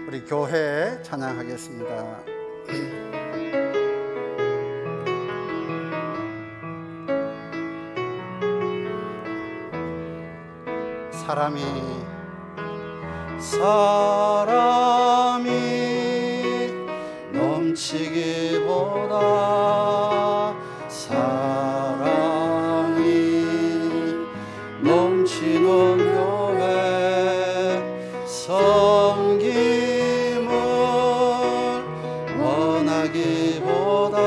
우리 교회 찬양하겠습니다. 사람이 넘치기보다 사랑이 넘치는 교회, 섬김을 원하기보다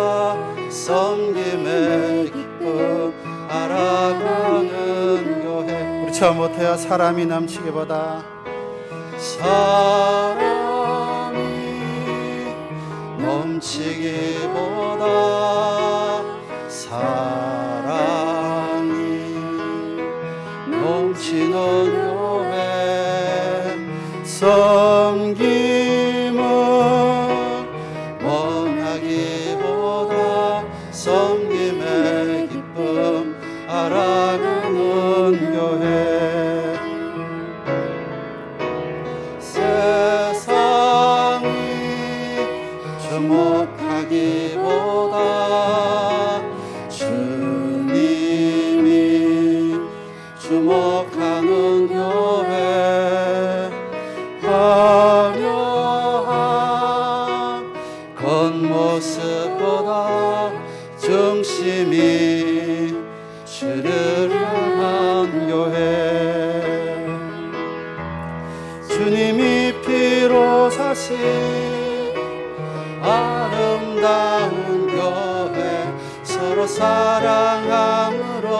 섬김의 기쁨 알아가는 교회. 우리 처음 못해야 사람이 넘치기보다 사람이 넘치기보다 사랑이 넘치는 교회, 섬김을 원하기보다 섬김의 기쁨 알아가는 교회. 주목하기보다 주님이 주목하는 교회, 화려한 겉모습보다 중심이 주를 향한 교회, 주님이 피로 사신 아름다운 교회, 서로 사랑함으로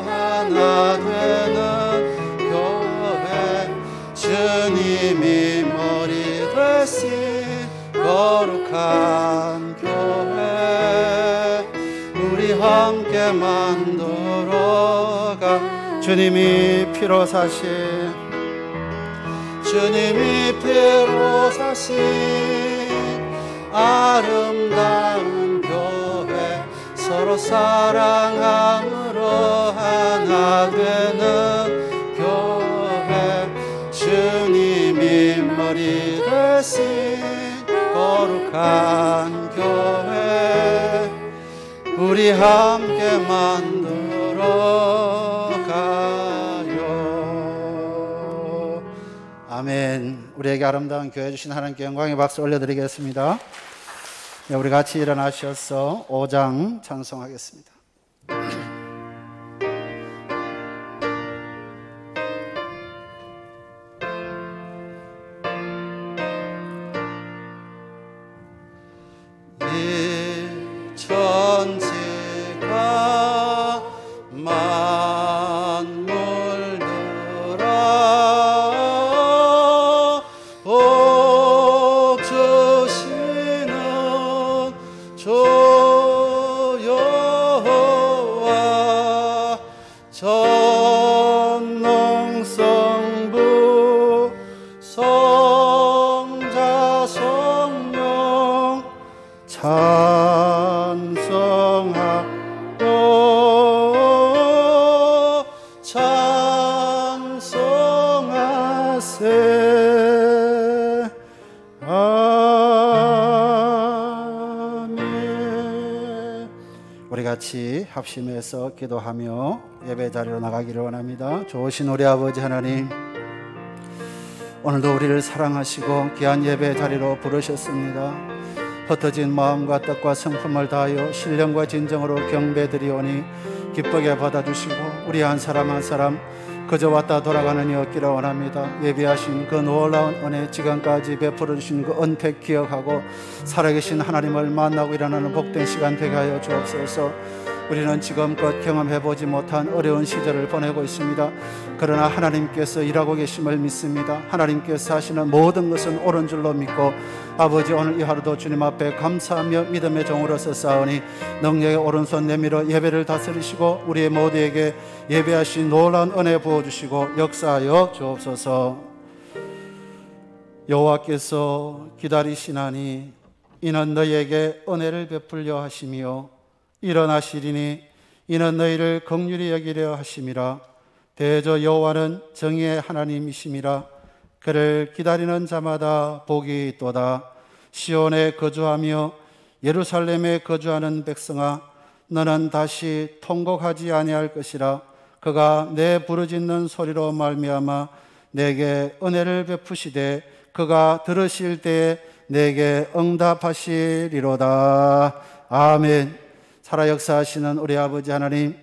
하나 되는 교회, 주님이 머리 되신 거룩한 교회, 우리 함께 만들어가. 주님이 피로 사신, 주님이 피로 사신 아름다운 교회, 서로 사랑함으로 하나 되는 교회, 주님이 머리 되신 거룩한 교회, 우리 함께 만들어 가요. 아멘. 우리에게 아름다운 교회 주신 하나님께 영광의 박수 올려드리겠습니다. 네, 우리 같이 일어나셔서 5장 찬송하겠습니다. 이 천지가 만물들아 복 주시는 주 여호와, 전능성부 성자 성령 찬송하고 찬송하세. 아멘. 우리 같이 합심해서 기도하며 예배 자리로 나가기를 원합니다. 좋으신 우리 아버지 하나님, 오늘도 우리를 사랑하시고 귀한 예배 자리로 부르셨습니다. 흩어진 마음과 뜻과 성품을 다하여 신령과 진정으로 경배드리오니 기쁘게 받아주시고 우리 한 사람 한 사람 그저 왔다 돌아가는 이 없기를 원합니다. 예비하신 그 놀라운 은혜, 지금까지 베풀어 주신 그 은택 기억하고 살아계신 하나님을 만나고 일어나는 복된 시간 되게 하여 주옵소서. 우리는 지금껏 경험해보지 못한 어려운 시절을 보내고 있습니다. 그러나 하나님께서 일하고 계심을 믿습니다. 하나님께서 하시는 모든 것은 옳은 줄로 믿고 아버지, 오늘 이 하루도 주님 앞에 감사하며 믿음의 종으로서 싸우니 능력의 오른손 내밀어 예배를 다스리시고 우리 모두에게 예배하신 놀라운 은혜 부어주시고 역사하여 주옵소서. 여호와께서 기다리시나니 이는 너희에게 은혜를 베풀려 하시며 일어나시리니 이는 너희를 긍휼히 여기려 하심이라. 대저 여호와는 정의의 하나님이심이라. 그를 기다리는 자마다 복이 있도다. 시온에 거주하며 예루살렘에 거주하는 백성아, 너는 다시 통곡하지 아니할 것이라. 그가 내 부르짖는 소리로 말미암아 내게 은혜를 베푸시되 그가 들으실 때에 내게 응답하시리로다. 아멘. 살아 역사하시는 우리 아버지 하나님,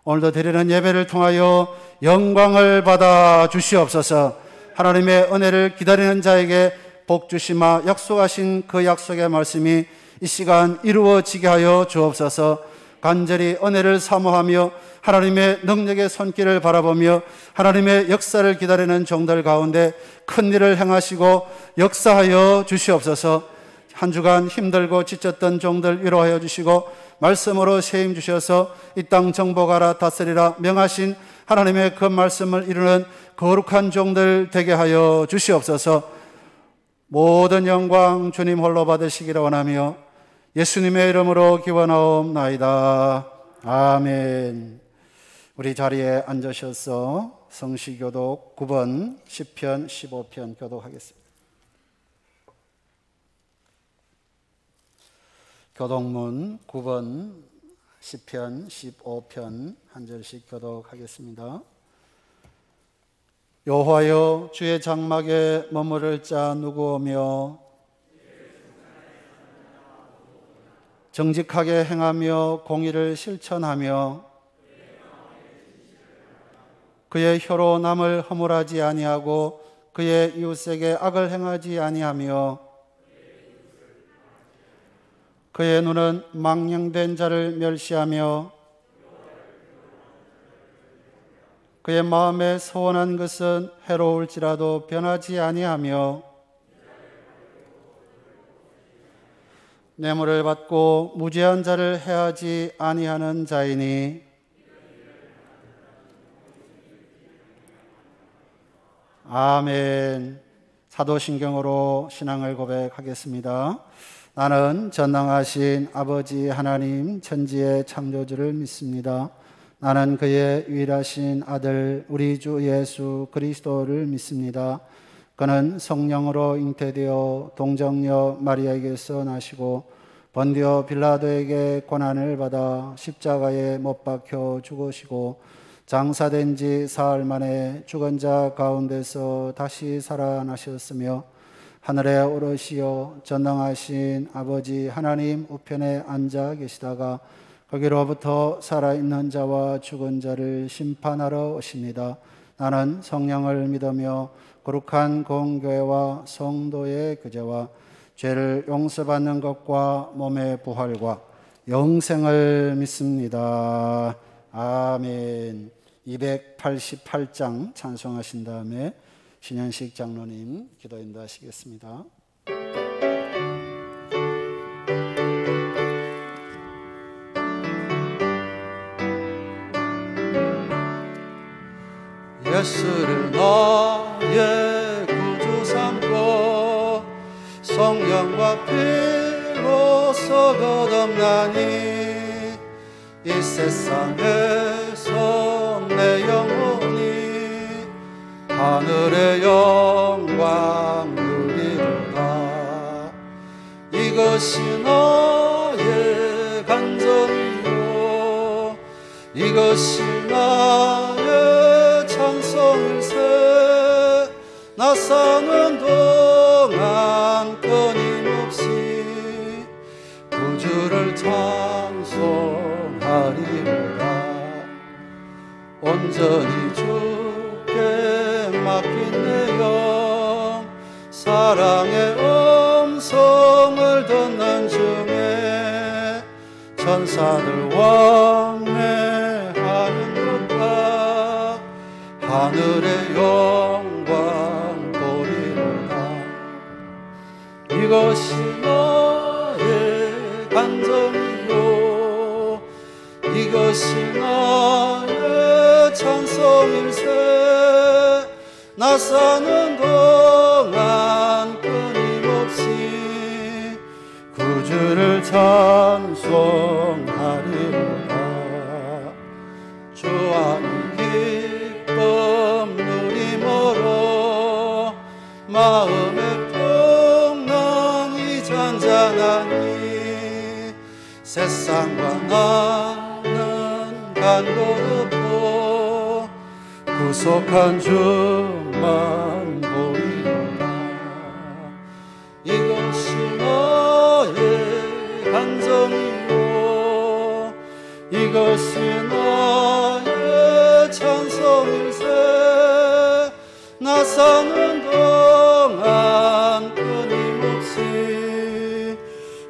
오늘도 드리는 예배를 통하여 영광을 받아 주시옵소서. 하나님의 은혜를 기다리는 자에게 복 주시마 약속하신 그 약속의 말씀이 이 시간 이루어지게 하여 주옵소서. 간절히 은혜를 사모하며 하나님의 능력의 손길을 바라보며 하나님의 역사를 기다리는 종들 가운데 큰 일을 행하시고 역사하여 주시옵소서. 한 주간 힘들고 지쳤던 종들 위로하여 주시고 말씀으로 세임 주셔서 이 땅 정복하라 다스리라 명하신 하나님의 그 말씀을 이루는 거룩한 종들 되게 하여 주시옵소서. 모든 영광 주님 홀로 받으시기를 원하며 예수님의 이름으로 기원하옵나이다. 아멘. 우리 자리에 앉으셔서 성시교독 9번, 10편, 15편 교독하겠습니다. 교독문 9번, 10편, 15편 한 절씩 교독하겠습니다. 여호와여, 주의 장막에 머무를 자 누구오며 정직하게 행하며 공의를 실천하며 그의 혀로 남을 허물하지 아니하고 그의 이웃에게 악을 행하지 아니하며 그의 눈은 망령된 자를 멸시하며 그의 마음에 소원한 것은 해로울지라도 변하지 아니하며 뇌물을 받고 무죄한 자를 해하지 아니하는 자이니 아멘. 사도신경으로 신앙을 고백하겠습니다. 나는 전능하신 아버지 하나님 천지의 창조주를 믿습니다. 나는 그의 유일하신 아들 우리 주 예수 그리스도를 믿습니다. 그는 성령으로 잉태되어 동정녀 마리아에게서 나시고 본디오 빌라도에게 고난을 받아 십자가에 못 박혀 죽으시고 장사된 지 사흘 만에 죽은 자 가운데서 다시 살아나셨으며 하늘에 오르시어 전능하신 아버지 하나님 우편에 앉아 계시다가 거기로부터 살아있는 자와 죽은 자를 심판하러 오십니다. 나는 성령을 믿으며 거룩한 공교회와 성도의 교제와 죄를 용서받는 것과 몸의 부활과 영생을 믿습니다. 아멘. 288장 찬송하신 다음에 신현식 장로님 기도 인도하시겠습니다. 예수를 나의 구주 삼고 성령과 피로서 거듭나니 이 세상에서 내 영혼이 하늘의 영광 누리로다. 이것이 나의 간절이요 이것이 나의 찬송일세. 나 사는 동안 끊임없이 구주를 찬송하리로다. 온전히 주께 맡긴 내 영 사랑의 음성을 듣는 중에 천사들 왕래하는 것과 하늘의 영광 보리로다. 이것이 나의 간증이요 이것이 나의 찬송일세. 나 사는 동안 끊임없이 구주를 찬송하리로다. 주 안의 기쁨 누림으로 세상과 나는 간도 없고 구속한 주만 보이노라. 이것이 나의 간정이요 이것이 나의 찬송일세. 나 사는 동안 끊임없이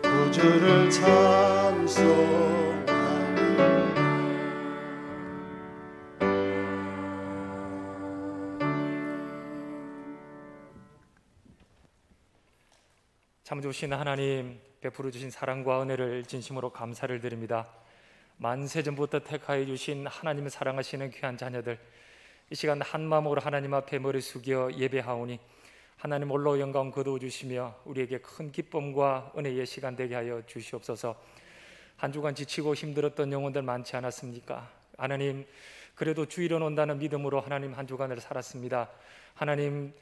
구주를 찬송합니다. 참 좋으신 하나님, 베풀어 주신 사랑과 은혜를 진심으로 감사를 드립니다. 만세전부터 택하여 주신 하나님을 사랑하시는 귀한 자녀들, 이 시간 한 마음으로 하나님 앞에 머리 숙여 예배하오니 하나님 홀로 영광 거두어 주시며 우리에게 큰 기쁨과 은혜의 시간 되게 하여 주시옵소서. 한 주간 지치고 힘들었던 영혼들 많지 않았습니까? 하나님, 그래도 주일은 온다는 믿음으로 하나님 한 주간을 살았습니다. 하나님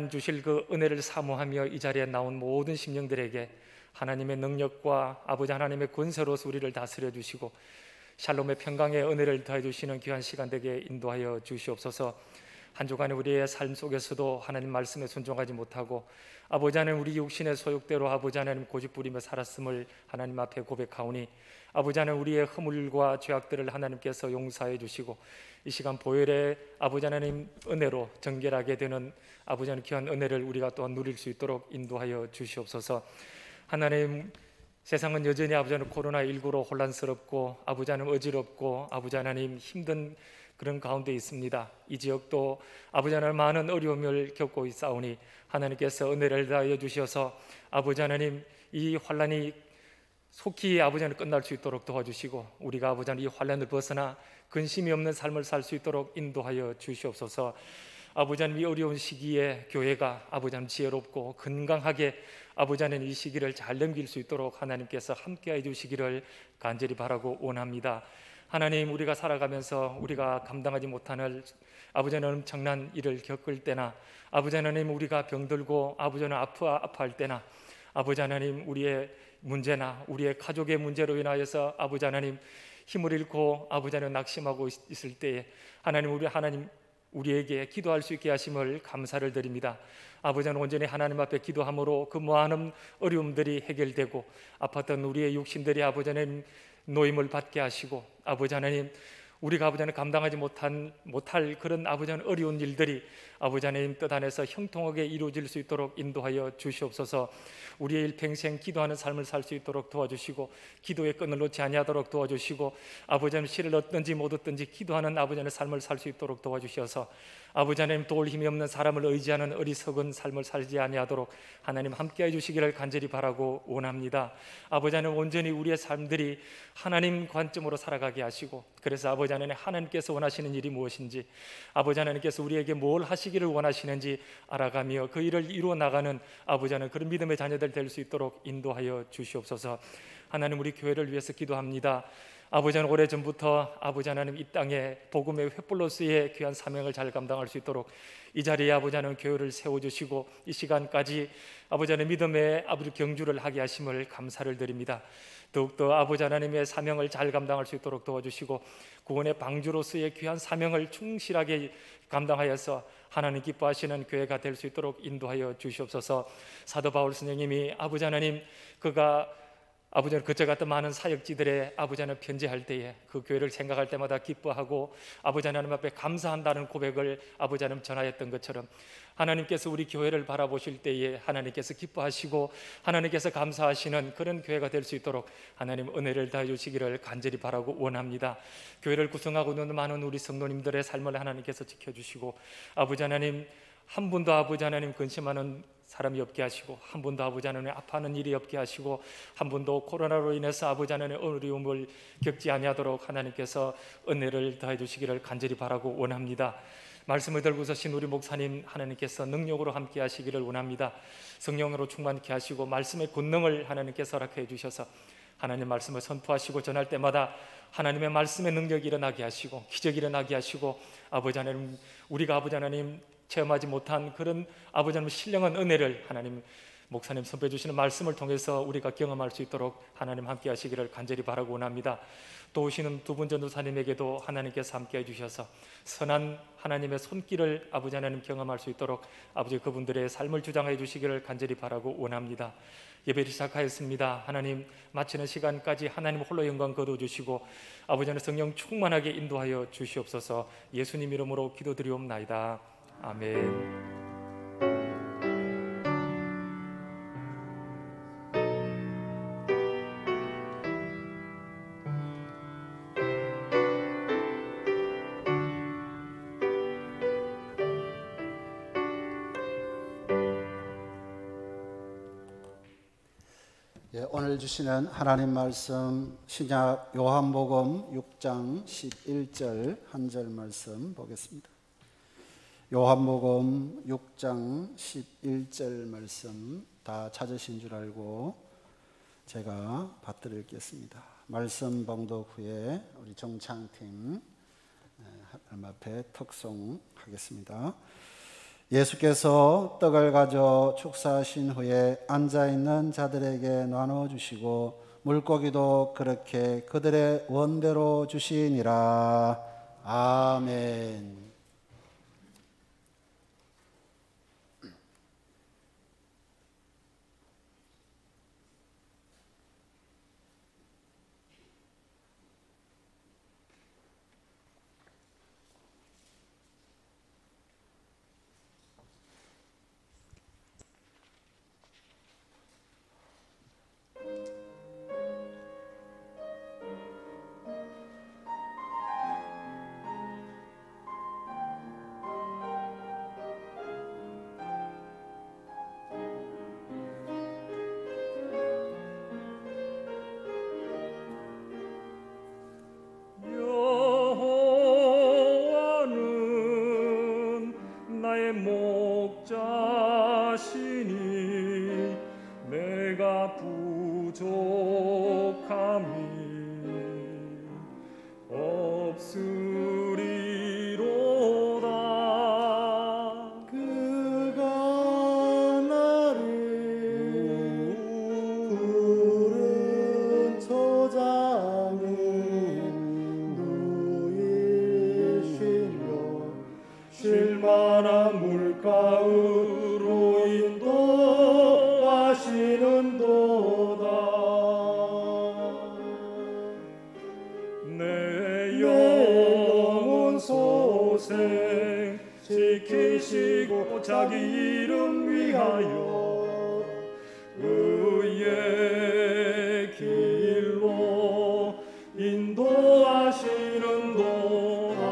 주실 그 은혜를 사모하며 이 자리에 나온 모든 심령들에게 하나님의 능력과 아버지 하나님의 권세로서 우리를 다스려 주시고 샬롬의 평강의 은혜를 더해 주시는 귀한 시간 되게 인도하여 주시옵소서. 한 주간의 우리의 삶 속에서도 하나님 말씀에 순종하지 못하고 아버지 하나님 우리 육신의 소욕대로 아버지 하나님 고집부리며 살았음을 하나님 앞에 고백하오니 아버지 하나님 우리의 허물과 죄악들을 하나님께서 용서해 주시고 이 시간 보혈의 아버지 하나님 은혜로 정결하게 되는 아버지 하나님 귀한 은혜를 우리가 또한 누릴 수 있도록 인도하여 주시옵소서. 하나님, 세상은 여전히 아버지 하나님 코로나19로 혼란스럽고 아버지 하나님 어지럽고 아버지 하나님 힘든 그런 가운데 있습니다. 이 지역도 아버지 하나님 많은 어려움을 겪고 있사오니 하나님께서 은혜를 다하여 주셔서 아버지 하나님 이 환란이 속히 아버지 하나님 끝날 수 있도록 도와주시고 우리가 아버지 하나님 이 환란을 벗어나 근심이 없는 삶을 살 수 있도록 인도하여 주시옵소서. 아버지 하나님 이 어려운 시기에 교회가 아버지 하나님 지혜롭고 건강하게 아버지 하나님 이 시기를 잘 넘길 수 있도록 하나님께서 함께해 주시기를 간절히 바라고 원합니다. 하나님, 우리가 살아가면서 우리가 감당하지 못하는 아버지 하나님 엄청난 일을 겪을 때나 아버지 하나님 우리가 병들고 아버지 하나님 아파할 때나 아버지 하나님 우리의 문제나 우리의 가족의 문제로 인하여서 아버지 하나님 힘을 잃고 아버지 하나님 낙심하고 있을 때에 하나님 우리에게 기도할 수 있게 하심을 감사를 드립니다. 아버지 하나님 온전히 하나님 앞에 기도함으로 그 많은 어려움들이 해결되고 아팠던 우리의 육신들이 아버지 하나님 노임을 받게 하시고 아버지 하나님 우리가 아버지 하나님 감당하지 못할 그런 아버지 하나님 어려운 일들이 아버지 하나님 뜻 안에서 형통하게 이루어질 수 있도록 인도하여 주시옵소서. 우리의 일평생 기도하는 삶을 살 수 있도록 도와주시고 기도의 끈을 놓지 아니하도록 도와주시고 아버지 하나님 실을 얻든지 못 얻든지 기도하는 아버지 하나님 삶을 살 수 있도록 도와주셔서 아버지 하나님 도울 힘이 없는 사람을 의지하는 어리석은 삶을 살지 아니하도록 하나님 함께해 주시기를 간절히 바라고 원합니다. 아버지 하나님 온전히 우리의 삶들이 하나님 관점으로 살아가게 하시고 그래서 아버지 하나님 하나님께서 원하시는 일이 무엇인지 아버지 하나님께서 우리에게 뭘 하시기를 원하시는지 알아가며 그 일을 이루어 나가는 아버지 하나님 그런 믿음의 자녀들 될 수 있도록 인도하여 주시옵소서. 하나님 우리 교회를 위해서 기도합니다. 아버지 하나님 오래전부터 아버지 하나님 이 땅에 복음의 횃불로서의 귀한 사명을 잘 감당할 수 있도록 이 자리에 아버지 하나님 교회를 세워주시고 이 시간까지 아버지 하나님 믿음의 아버지 경주를 하게 하심을 감사를 드립니다. 더욱더 아버지 하나님의 사명을 잘 감당할 수 있도록 도와주시고 구원의 방주로서의 귀한 사명을 충실하게 감당하여서 하나님 기뻐하시는 교회가 될 수 있도록 인도하여 주시옵소서. 사도 바울 선생님이 아버지 하나님 그가 아버지 하나님 그저 같은 많은 사역지들의 아버지 하나님 편지할 때에 그 교회를 생각할 때마다 기뻐하고 아버지 하나님 앞에 감사한다는 고백을 아버지 하나님 전하였던 것처럼 하나님께서 우리 교회를 바라보실 때에 하나님께서 기뻐하시고 하나님께서 감사하시는 그런 교회가 될 수 있도록 하나님 은혜를 다해 주시기를 간절히 바라고 원합니다. 교회를 구성하고 있는 많은 우리 성도님들의 삶을 하나님께서 지켜주시고 아버지 하나님 한 분도 아버지 하나님 근심하는 사람이 없게 하시고 한 분도 아버지 하나님 아파하는 일이 없게 하시고 한 분도 코로나로 인해서 아버지 하나님 어려움을 겪지 아니하도록 하나님께서 은혜를 더해 주시기를 간절히 바라고 원합니다. 말씀을 들고 서신 우리 목사님 하나님께서 능력으로 함께 하시기를 원합니다. 성령으로 충만케 하시고 말씀의 권능을 하나님께서 허락해 주셔서 하나님 말씀을 선포하시고 전할 때마다 하나님의 말씀의 능력이 일어나게 하시고 기적이 일어나게 하시고 아버지 하나님 우리가 아버지 하나님 체험하지 못한 그런 아버지 하나님 신령한 은혜를 하나님 목사님 선포해 주시는 말씀을 통해서 우리가 경험할 수 있도록 하나님 함께 하시기를 간절히 바라고 원합니다. 또 오시는 두 분 전도사님에게도 하나님께서 함께 해주셔서 선한 하나님의 손길을 아버지 하나님 경험할 수 있도록 아버지 그분들의 삶을 주장해 주시기를 간절히 바라고 원합니다. 예배를 시작하였습니다. 하나님 마치는 시간까지 하나님 홀로 영광 거둬주시고 아버지 하나님 성령 충만하게 인도하여 주시옵소서. 예수님 이름으로 기도드리옵나이다. 아멘. 오늘 주시는 하나님 말씀 신약 요한복음 6장 11절 한 절 말씀 보겠습니다. 요한복음 6장 11절 말씀 다 찾으신 줄 알고 제가 받들어 읽겠습니다. 말씀 봉독 후에 우리 정창팀 하나님 앞에 턱송하겠습니다. 예수께서 떡을 가져 축사하신 후에 앉아있는 자들에게 나눠주시고 물고기도 그렇게 그들의 원대로 주시니라. 아멘. 목자시니 내가 부족함이 없으리로다. 그가 나를 푸른 초장에 누이시며 쉴만한 물가으로 인도하시는 도다. 내 영혼 소생 지키시고 자기 이름 위하여 의의 길로 인도하시는 도다.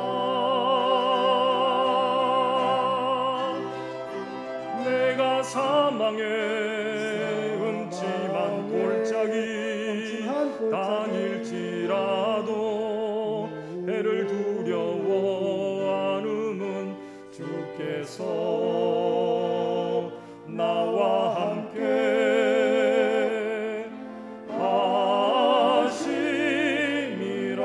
내가 사망의 음침한 골짜기 다닐지라도 해를 두려워 않음은 주께서 나와 함께 하심이라.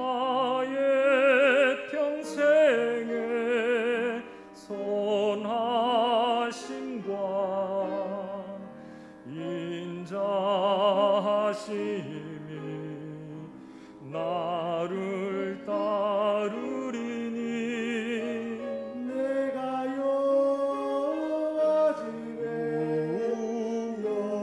나의 평생의 선하심과 인자하심이 나를 따르리니 내가 여호와 집에 영원토록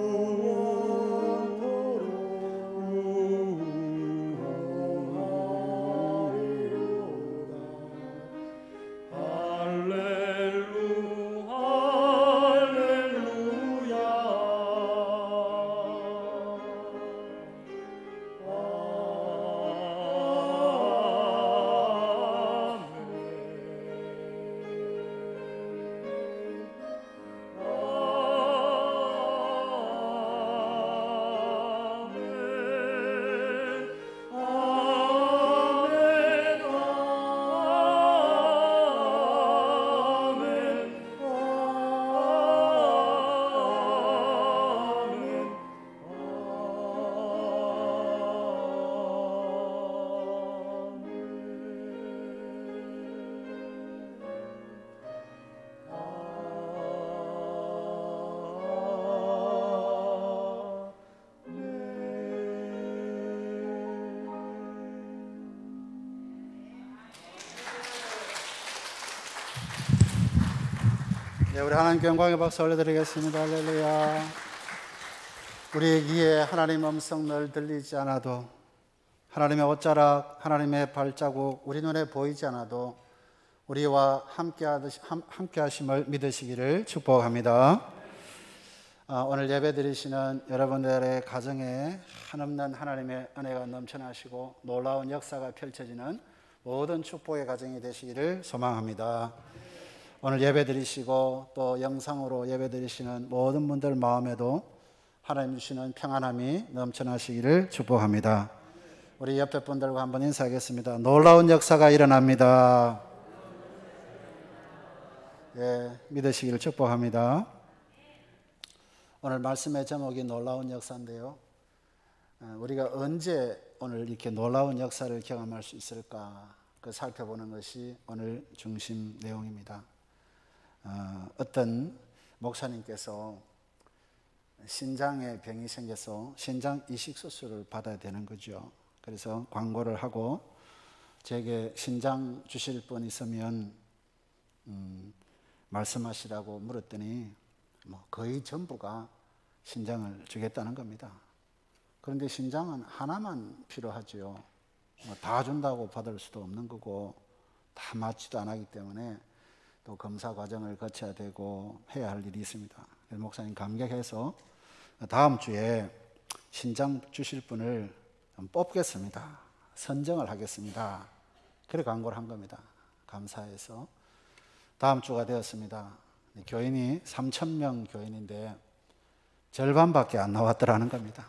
네, 우리 하나님께 영광의 박수 올려드리겠습니다. 할렐루야. 우리 귀에 하나님의 음성 늘 들리지 않아도, 하나님의 옷자락, 하나님의 발자국 우리 눈에 보이지 않아도 우리와 함께 하심을 믿으시기를 축복합니다. 오늘 예배 드리시는 여러분들의 가정에 한없는 하나님의 은혜가 넘쳐나시고 놀라운 역사가 펼쳐지는 모든 축복의 가정이 되시기를 소망합니다. 오늘 예배 드리시고 또 영상으로 예배 드리시는 모든 분들 마음에도 하나님 주시는 평안함이 넘쳐나시기를 축복합니다. 우리 옆에 분들과 한번 인사하겠습니다. 놀라운 역사가 일어납니다. 예, 믿으시기를 축복합니다. 오늘 말씀의 제목이 놀라운 역사인데요. 우리가 언제 오늘 이렇게 놀라운 역사를 경험할 수 있을까? 그 살펴보는 것이 오늘 중심 내용입니다. 어떤 목사님께서 신장에 병이 생겨서 신장 이식 수술을 받아야 되는 거죠. 그래서 광고를 하고 제게 신장 주실 분 있으면 말씀하시라고 물었더니 거의 전부가 신장을 주겠다는 겁니다. 그런데 신장은 하나만 필요하죠. 다 준다고 받을 수도 없는 거고 다 맞지도 않기 때문에 또 검사 과정을 거쳐야 되고 해야 할 일이 있습니다. 그래서 목사님 감격해서 다음 주에 신장 주실 분을 뽑겠습니다. 선정을 하겠습니다. 그래 광고를 한 겁니다. 감사해서. 다음 주가 되었습니다. 교인이 3,000명 교인인데 절반밖에 안 나왔더라는 겁니다.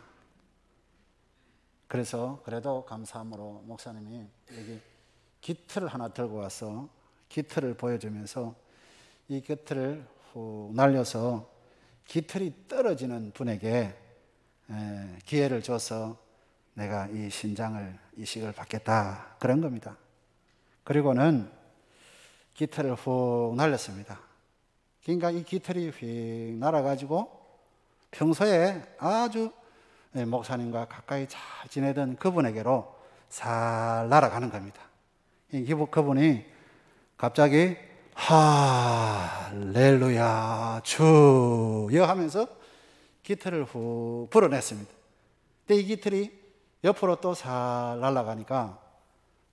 그래서 그래도 감사함으로 목사님이 여기 기틀을 하나 들고 와서 기틀을 보여주면서 이 기틀을 후 날려서 기틀이 떨어지는 분에게 기회를 줘서 내가 이 신장을 이식을 받겠다 그런 겁니다. 그리고는 기틀을 후 날렸습니다. 그러니까 이 기틀이 휙 날아가지고 평소에 아주 목사님과 가까이 잘 지내던 그분에게로 살 날아가는 겁니다. 그분이 갑자기 할렐루야 주여 하면서 기틀을 후 불어냈습니다. 근데 이 기틀이 옆으로 또 살 날아가니까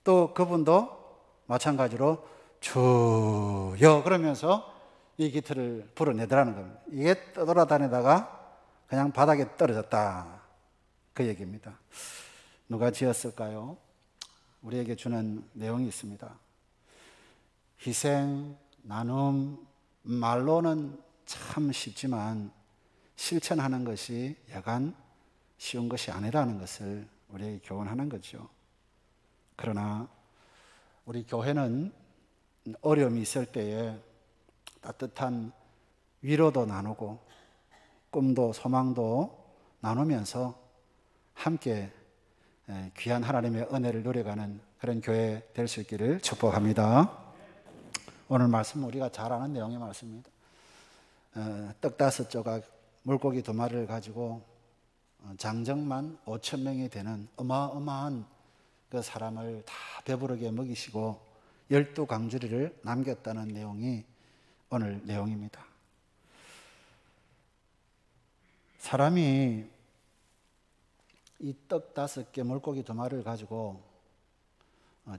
또 그분도 마찬가지로 주여 그러면서 이 기틀을 불어내더라는 겁니다. 이게 떠돌아다니다가 그냥 바닥에 떨어졌다 그 얘기입니다. 누가 지었을까요? 우리에게 주는 내용이 있습니다. 희생, 나눔, 말로는 참 쉽지만 실천하는 것이 여간 쉬운 것이 아니라는 것을 우리에게 교훈하는 거죠. 그러나 우리 교회는 어려움이 있을 때에 따뜻한 위로도 나누고 꿈도 소망도 나누면서 함께 귀한 하나님의 은혜를 누려가는 그런 교회 될 수 있기를 축복합니다. 오늘 말씀은 우리가 잘 아는 내용의 말씀입니다. 떡 5조각 물고기 2마리를 가지고 장정만 5,000명이 되는 어마어마한 그 사람을 다 배부르게 먹이시고 12강주리를 남겼다는 내용이 오늘 내용입니다. 사람이 이 떡 5개 물고기 2마리를 가지고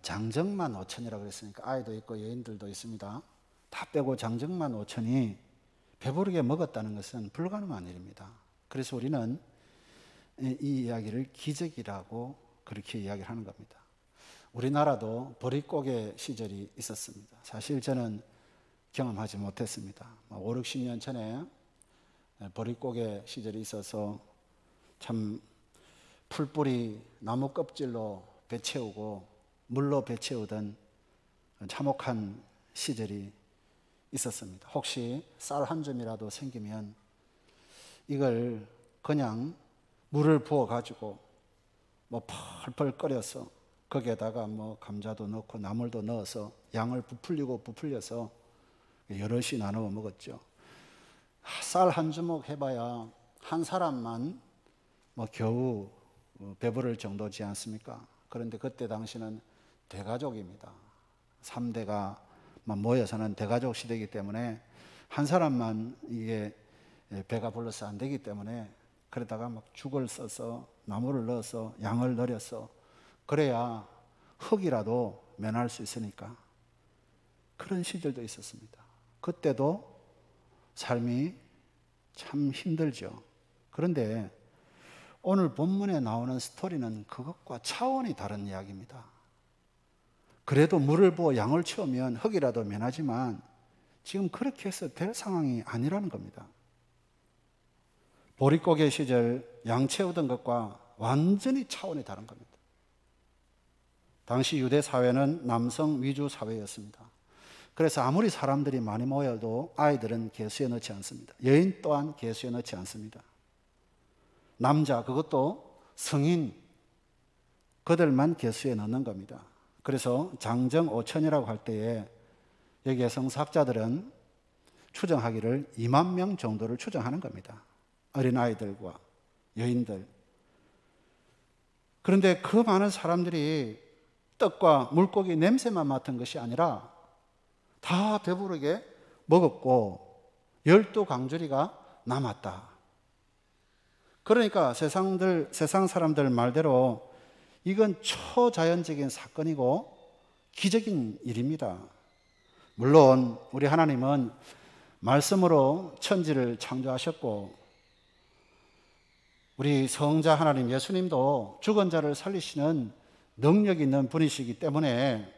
장정만 5천이라고 그랬으니까 아이도 있고 여인들도 있습니다. 다 빼고 장정만 5천이 배부르게 먹었다는 것은 불가능한 일입니다. 그래서 우리는 이 이야기를 기적이라고 그렇게 이야기를 하는 겁니다. 우리나라도 보릿고개 시절이 있었습니다. 사실 저는 경험하지 못했습니다. 5, 60년 전에 보릿고개 시절이 있어서 참 풀뿌리 나무 껍질로 배 채우고 물로 배 채우던 참혹한 시절이 있었습니다. 혹시 쌀 한 줌이라도 생기면 이걸 그냥 물을 부어 가지고 펄펄 끓여서 거기에다가 감자도 넣고 나물도 넣어서 양을 부풀려서 여럿이 나누어 먹었죠. 쌀 한 주먹 해봐야 한 사람만 겨우 배부를 정도지 않습니까? 그런데 그때 당시는 대가족입니다. 3대가 모여서는 대가족 시대이기 때문에 한 사람만 이게 배가 불러서 안 되기 때문에 그러다가 막 죽을 써서 나무를 넣어서 양을 늘여서 그래야 흙이라도 면할 수 있으니까 그런 시절도 있었습니다. 그때도 삶이 참 힘들죠. 그런데 오늘 본문에 나오는 스토리는 그것과 차원이 다른 이야기입니다. 그래도 물을 부어 양을 치우면 흙이라도 면하지만 지금 그렇게 해서 될 상황이 아니라는 겁니다. 보릿고개 시절 양 채우던 것과 완전히 차원이 다른 겁니다. 당시 유대 사회는 남성 위주 사회였습니다. 그래서 아무리 사람들이 많이 모여도 아이들은 계수에 넣지 않습니다. 여인 또한 계수에 넣지 않습니다. 남자, 그것도 성인, 그들만 계수에 넣는 겁니다. 그래서 장정 5천이라고 할 때에 여기에 성사학자들은 추정하기를 2만 명 정도를 추정하는 겁니다. 어린아이들과 여인들. 그런데 그 많은 사람들이 떡과 물고기 냄새만 맡은 것이 아니라 다 배부르게 먹었고 12강주리가 남았다. 그러니까 세상 사람들 말대로 이건 초자연적인 사건이고 기적인 일입니다. 물론 우리 하나님은 말씀으로 천지를 창조하셨고 우리 성자 하나님 예수님도 죽은 자를 살리시는 능력 있는 분이시기 때문에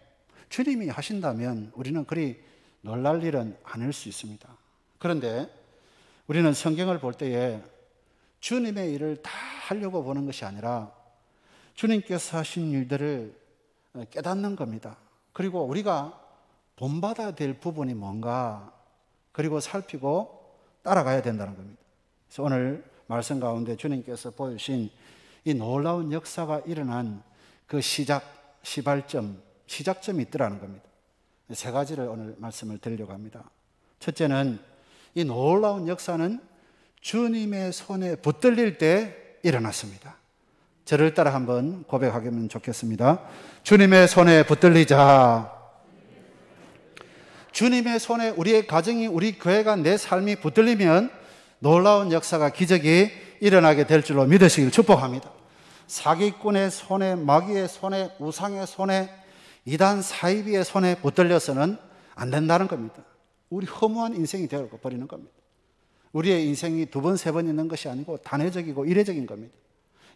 주님이 하신다면 우리는 그리 놀랄 일은 아닐 수 있습니다. 그런데 우리는 성경을 볼 때에 주님의 일을 다 하려고 보는 것이 아니라 주님께서 하신 일들을 깨닫는 겁니다. 그리고 우리가 본받아야 될 부분이 뭔가 그리고 살피고 따라가야 된다는 겁니다. 그래서 오늘 말씀 가운데 주님께서 보여주신 이 놀라운 역사가 일어난 그 시발점이 있더라는 겁니다. 세 가지를 오늘 말씀을 드리려고 합니다. 첫째는 이 놀라운 역사는 주님의 손에 붙들릴 때 일어났습니다. 저를 따라 한번 고백하면 좋겠습니다. 주님의 손에 붙들리자. 주님의 손에 우리의 가정이, 우리 교회가, 내 삶이 붙들리면 놀라운 역사가, 기적이 일어나게 될 줄로 믿으시길 축복합니다. 사기꾼의 손에, 마귀의 손에, 우상의 손에, 이단 사이비의 손에 붙들려서는 안 된다는 겁니다. 우리 허무한 인생이 되어버리는 겁니다. 우리의 인생이 두 번, 세 번 있는 것이 아니고 단회적이고 이례적인 겁니다.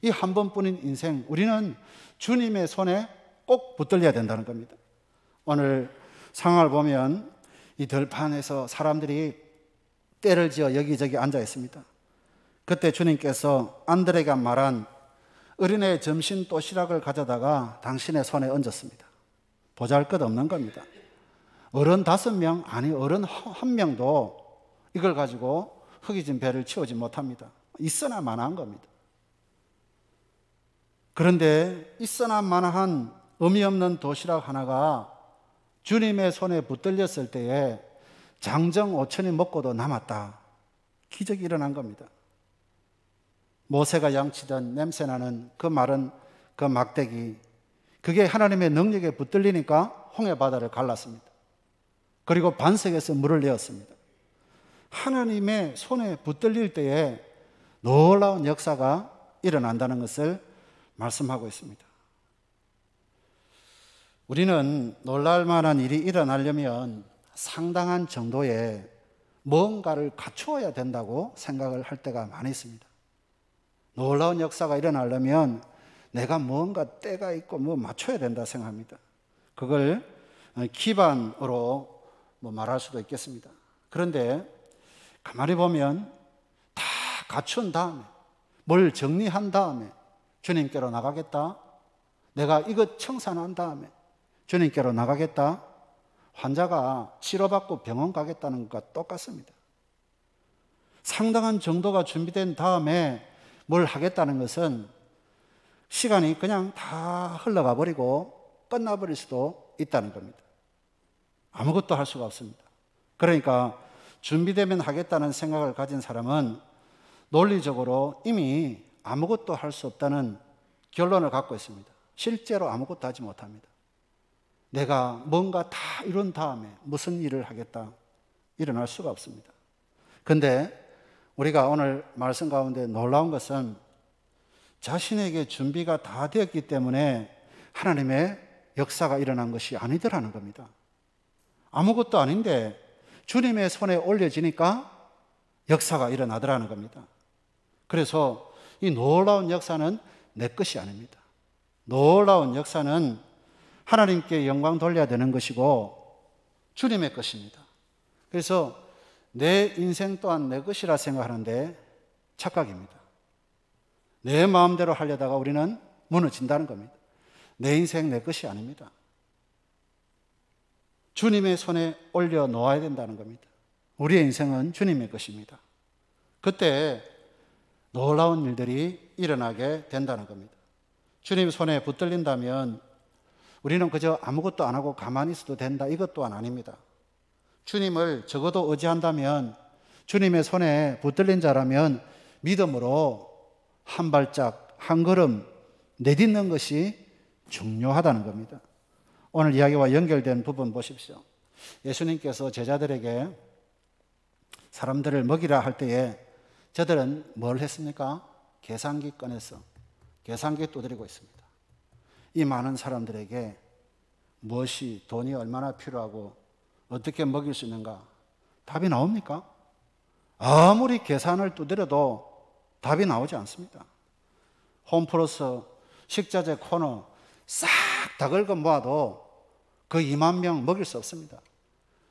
이 한 번뿐인 인생, 우리는 주님의 손에 꼭 붙들려야 된다는 겁니다. 오늘 상황을 보면 이 들판에서 사람들이 때를 지어 여기저기 앉아 있습니다. 그때 주님께서 안드레가 말한 어린애의 점심 도시락을 가져다가 당신의 손에 얹었습니다. 보잘것없는 겁니다. 어른 5명, 아니 어른 1명도 이걸 가지고 흙이 배를 채우지 못합니다. 있으나 마나한 겁니다. 그런데 있으나 마나한 의미 없는 도시락 하나가 주님의 손에 붙들렸을 때에 장정 5천이 먹고도 남았다. 기적이 일어난 겁니다. 모세가 양치던 냄새나는 그 마른 그 막대기, 그게 하나님의 능력에 붙들리니까 홍해바다를 갈랐습니다. 그리고 반석에서 물을 내었습니다. 하나님의 손에 붙들릴 때에 놀라운 역사가 일어난다는 것을 말씀하고 있습니다. 우리는 놀랄 만한 일이 일어나려면 상당한 정도의 뭔가를 갖추어야 된다고 생각을 할 때가 많이 있습니다. 놀라운 역사가 일어나려면 내가 뭔가 때가 있고 뭐 맞춰야 된다 생각합니다. 그걸 기반으로 말할 수도 있겠습니다. 그런데 가만히 보면 다 갖춘 다음에, 뭘 정리한 다음에 주님께로 나가겠다, 내가 이것 청산한 다음에 주님께로 나가겠다, 환자가 치료받고 병원 가겠다는 것과 똑같습니다. 상당한 정도가 준비된 다음에 뭘 하겠다는 것은 시간이 그냥 다 흘러가 버리고 끝나버릴 수도 있다는 겁니다. 아무것도 할 수가 없습니다. 그러니까 준비되면 하겠다는 생각을 가진 사람은 논리적으로 이미 아무것도 할 수 없다는 결론을 갖고 있습니다. 실제로 아무것도 하지 못합니다. 내가 뭔가 다 이룬 다음에 무슨 일을 하겠다, 일어날 수가 없습니다. 그런데 우리가 오늘 말씀 가운데 놀라운 것은 자신에게 준비가 다 되었기 때문에 하나님의 역사가 일어난 것이 아니더라는 겁니다. 아무것도 아닌데 주님의 손에 올려지니까 역사가 일어나더라는 겁니다. 그래서 이 놀라운 역사는 내 것이 아닙니다. 놀라운 역사는 하나님께 영광 돌려야 되는 것이고 주님의 것입니다. 그래서 내 인생 또한 내 것이라 생각하는데 착각입니다. 내 마음대로 하려다가 우리는 무너진다는 겁니다. 내 인생 내 것이 아닙니다. 주님의 손에 올려놓아야 된다는 겁니다. 우리의 인생은 주님의 것입니다. 그때 놀라운 일들이 일어나게 된다는 겁니다. 주님 손에 붙들린다면 우리는 그저 아무것도 안 하고 가만히 있어도 된다, 이것 또한 아닙니다. 주님을 적어도 의지한다면, 주님의 손에 붙들린 자라면 믿음으로 한 발짝 한 걸음 내딛는 것이 중요하다는 겁니다. 오늘 이야기와 연결된 부분 보십시오. 예수님께서 제자들에게 사람들을 먹이라 할 때에 저들은 뭘 했습니까? 계산기 꺼내서 계산기 두드리고 있습니다. 이 많은 사람들에게 무엇이, 돈이 얼마나 필요하고 어떻게 먹일 수 있는가? 답이 나옵니까? 아무리 계산을 두드려도 답이 나오지 않습니다. 홈플러스 식자재 코너 싹 다 긁어 모아도 그 2만 명 먹일 수 없습니다.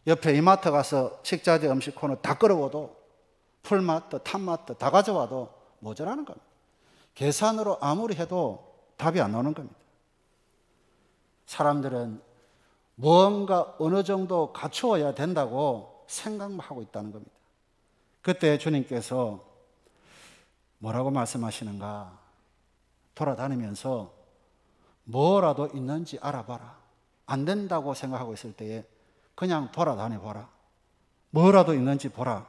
옆에 이마트 가서 식자재 음식 코너 다 끌어와도 풀마트, 탑마트 다 가져와도 모자라는 겁니다. 계산으로 아무리 해도 답이 안 나오는 겁니다. 사람들은 무언가 어느 정도 갖추어야 된다고 생각만 하고 있다는 겁니다. 그때 주님께서 뭐라고 말씀하시는가? 돌아다니면서 뭐라도 있는지 알아봐라. 안 된다고 생각하고 있을 때에 그냥 돌아다녀 보라. 뭐라도 있는지 보라.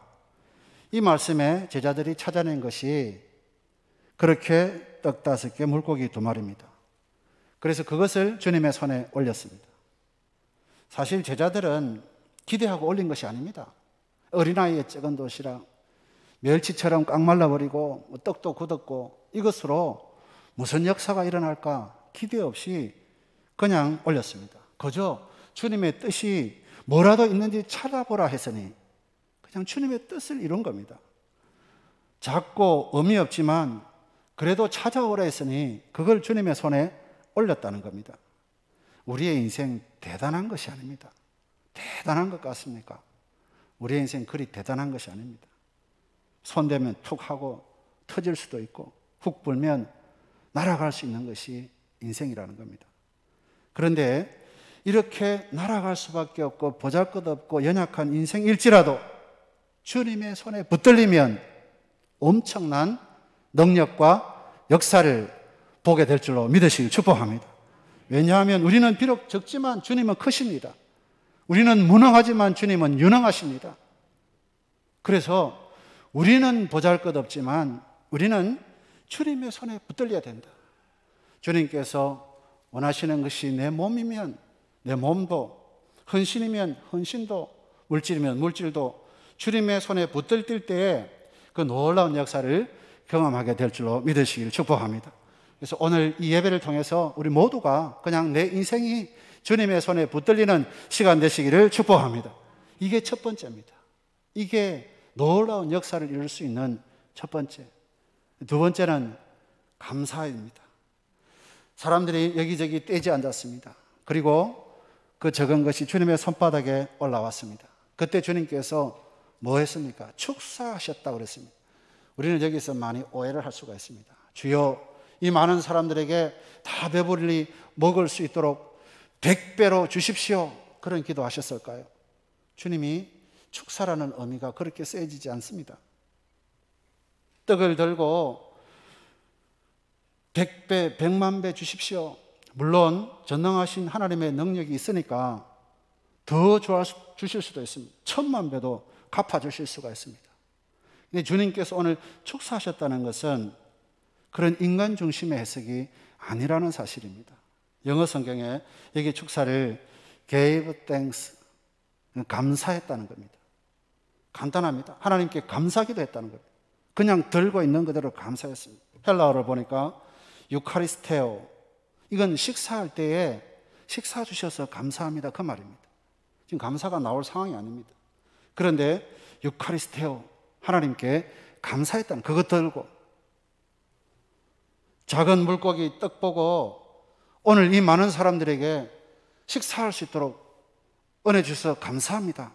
이 말씀에 제자들이 찾아낸 것이 그렇게 떡 5개, 물고기 2마리입니다. 그래서 그것을 주님의 손에 올렸습니다. 사실 제자들은 기대하고 올린 것이 아닙니다. 어린아이의 작은 도시락, 멸치처럼 꽉 말라버리고 떡도 굳었고 이것으로 무슨 역사가 일어날까 기대 없이 그냥 올렸습니다. 그저 주님의 뜻이 뭐라도 있는지 찾아보라 했으니 그냥 주님의 뜻을 이룬 겁니다. 작고 의미 없지만 그래도 찾아오라 했으니 그걸 주님의 손에 올렸다는 겁니다. 우리의 인생 대단한 것이 아닙니다. 대단한 것 같습니까? 우리의 인생 그리 대단한 것이 아닙니다. 손대면 툭 하고 터질 수도 있고 훅 불면 날아갈 수 있는 것이 인생이라는 겁니다. 그런데 이렇게 날아갈 수밖에 없고 보잘것없고 연약한 인생일지라도 주님의 손에 붙들리면 엄청난 능력과 역사를 보게 될 줄로 믿으시길 축복합니다. 왜냐하면 우리는 비록 적지만 주님은 크십니다. 우리는 무능하지만 주님은 유능하십니다. 그래서 우리는 보잘것없지만 우리는 주님의 손에 붙들려야 된다. 주님께서 원하시는 것이 내 몸이면 내 몸도, 헌신이면 헌신도, 물질이면 물질도 주님의 손에 붙들 때에 그 놀라운 역사를 경험하게 될 줄로 믿으시길 축복합니다. 그래서 오늘 이 예배를 통해서 우리 모두가 그냥 내 인생이 주님의 손에 붙들리는 시간 되시기를 축복합니다. 이게 첫 번째입니다. 이게 놀라운 역사를 이룰 수 있는 첫 번째. 두 번째는 감사입니다. 사람들이 여기저기 떼지 앉았습니다. 그리고 그 적은 것이 주님의 손바닥에 올라왔습니다. 그때 주님께서 뭐 했습니까? 축사하셨다고 그랬습니다. 우리는 여기서 많이 오해를 할 수가 있습니다. 주여, 이 많은 사람들에게 다 배불리 먹을 수 있도록 100배로 주십시오. 그런 기도하셨을까요? 주님이 축사라는 의미가 그렇게 세지지 않습니다. 떡을 들고 100배, 100만 배 주십시오. 물론 전능하신 하나님의 능력이 있으니까 더 주실 수도 있습니다. 1000만 배도 갚아주실 수가 있습니다. 근데 주님께서 오늘 축사하셨다는 것은 그런 인간 중심의 해석이 아니라는 사실입니다. 영어 성경에 여기 축사를 gave thanks, 감사했다는 겁니다. 간단합니다. 하나님께 감사기도 했다는 거예요. 그냥 들고 있는 그대로 감사했습니다. 헬라어를 보니까 유카리스테오, 이건 식사할 때에 식사 주셔서 감사합니다 그 말입니다. 지금 감사가 나올 상황이 아닙니다. 그런데 유카리스테오, 하나님께 감사했다는, 그거 들고 작은 물고기 떡 보고 오늘 이 많은 사람들에게 식사할 수 있도록 은혜 주셔서 감사합니다.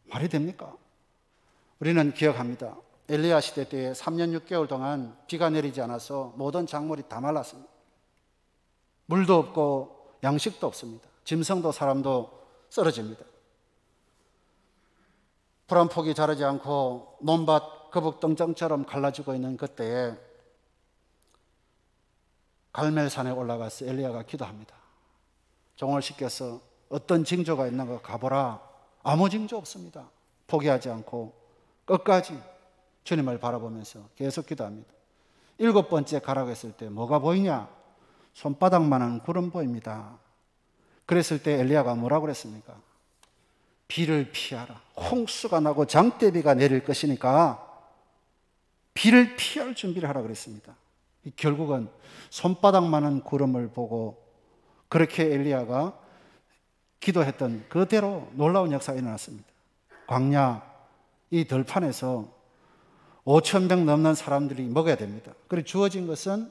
말이 됩니까? 우리는 기억합니다. 엘리야 시대 때에 3년 6개월 동안 비가 내리지 않아서 모든 작물이 다 말랐습니다. 물도 없고 양식도 없습니다. 짐승도 사람도 쓰러집니다. 풀 한 폭이 자라지 않고 논밭 거북등정처럼 갈라지고 있는 그때에 갈멜산에 올라가서 엘리야가 기도합니다. 종을 시켜서 어떤 징조가 있는가 가보라. 아무 징조 없습니다. 포기하지 않고 끝까지 주님을 바라보면서 계속 기도합니다. 7번째 가라고 했을 때 뭐가 보이냐? 손바닥만한 구름 보입니다. 그랬을 때 엘리야가 뭐라고 그랬습니까? 비를 피하라. 홍수가 나고 장대비가 내릴 것이니까 비를 피할 준비를 하라 그랬습니다. 결국은 손바닥만한 구름을 보고 그렇게 엘리야가 기도했던 그대로 놀라운 역사가 일어났습니다. 광야 이 들판에서 5,000명 넘는 사람들이 먹어야 됩니다. 그리고 주어진 것은